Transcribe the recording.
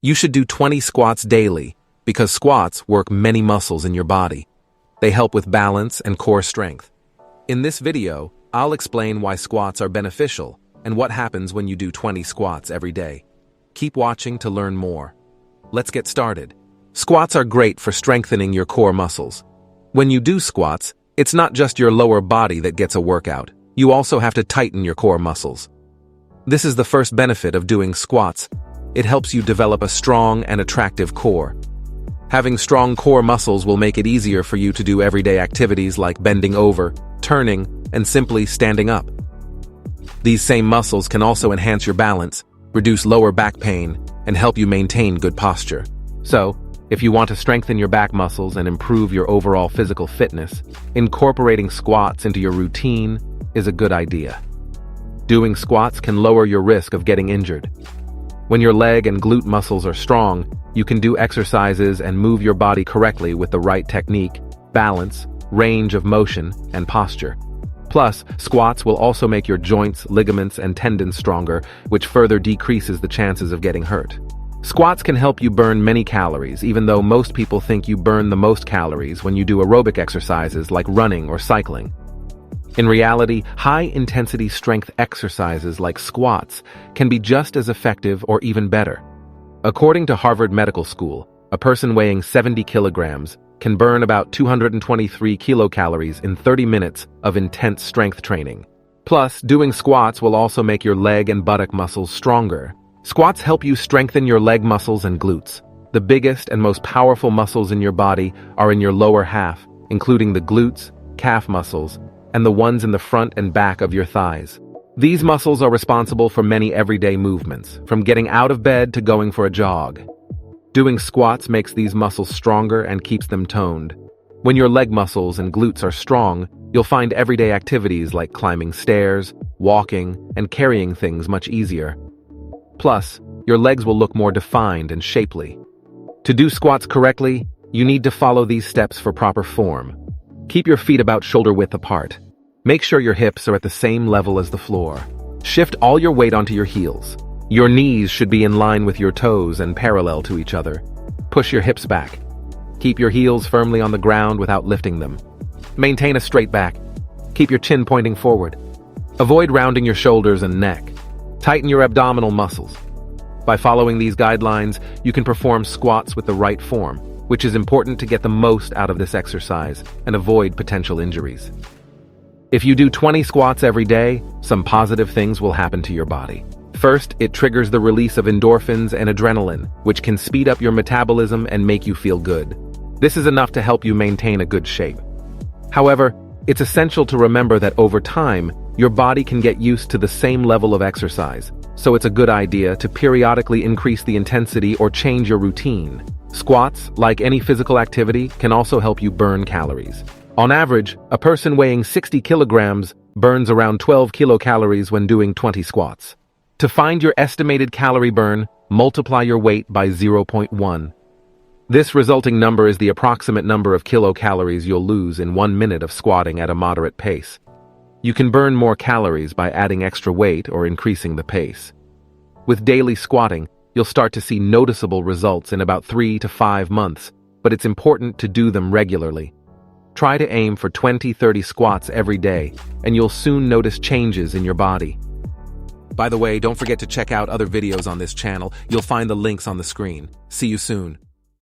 You should do 20 squats daily because squats work many muscles in your body. They help with balance and core strength. In this video, I'll explain why squats are beneficial and what happens when you do 20 squats every day. Keep watching to learn more. Let's get started. Squats are great for strengthening your core muscles. When you do squats, it's not just your lower body that gets a workout. You also have to tighten your core muscles. This is the first benefit of doing squats. It helps you develop a strong and attractive core. Having strong core muscles will make it easier for you to do everyday activities like bending over, turning, and simply standing up. These same muscles can also enhance your balance, reduce lower back pain, and help you maintain good posture. So, if you want to strengthen your back muscles and improve your overall physical fitness, incorporating squats into your routine is a good idea. Doing squats can lower your risk of getting injured. When your leg and glute muscles are strong, you can do exercises and move your body correctly with the right technique, balance, range of motion, and posture. Plus, squats will also make your joints, ligaments, and tendons stronger, which further decreases the chances of getting hurt. Squats can help you burn many calories, even though most people think you burn the most calories when you do aerobic exercises like running or cycling. In reality, high-intensity strength exercises like squats can be just as effective or even better. According to Harvard Medical School, a person weighing 70 kilograms can burn about 223 kilocalories in 30 minutes of intense strength training. Plus, doing squats will also make your leg and buttock muscles stronger. Squats help you strengthen your leg muscles and glutes. The biggest and most powerful muscles in your body are in your lower half, including the glutes, calf muscles, and the ones in the front and back of your thighs. These muscles are responsible for many everyday movements, from getting out of bed to going for a jog. Doing squats makes these muscles stronger and keeps them toned. When your leg muscles and glutes are strong, you'll find everyday activities like climbing stairs, walking, and carrying things much easier. Plus, your legs will look more defined and shapely. To do squats correctly, you need to follow these steps for proper form. Keep your feet about shoulder width apart. Make sure your hips are at the same level as the floor. Shift all your weight onto your heels. Your knees should be in line with your toes and parallel to each other. Push your hips back. Keep your heels firmly on the ground without lifting them. Maintain a straight back. Keep your chin pointing forward. Avoid rounding your shoulders and neck. Tighten your abdominal muscles. By following these guidelines, you can perform squats with the right form, which is important to get the most out of this exercise and avoid potential injuries. If you do 20 squats every day, some positive things will happen to your body. First, it triggers the release of endorphins and adrenaline, which can speed up your metabolism and make you feel good. This is enough to help you maintain a good shape. However, it's essential to remember that over time, your body can get used to the same level of exercise, so it's a good idea to periodically increase the intensity or change your routine. Squats, like any physical activity, can also help you burn calories. On average, a person weighing 60 kilograms burns around 12 kilocalories when doing 20 squats. To find your estimated calorie burn, multiply your weight by 0.1. This resulting number is the approximate number of kilocalories you'll lose in 1 minute of squatting at a moderate pace. You can burn more calories by adding extra weight or increasing the pace. With daily squatting, you'll start to see noticeable results in about 3 to 5 months, but it's important to do them regularly. Try to aim for 20-30 squats every day, and you'll soon notice changes in your body. By the way, don't forget to check out other videos on this channel. You'll find the links on the screen. See you soon.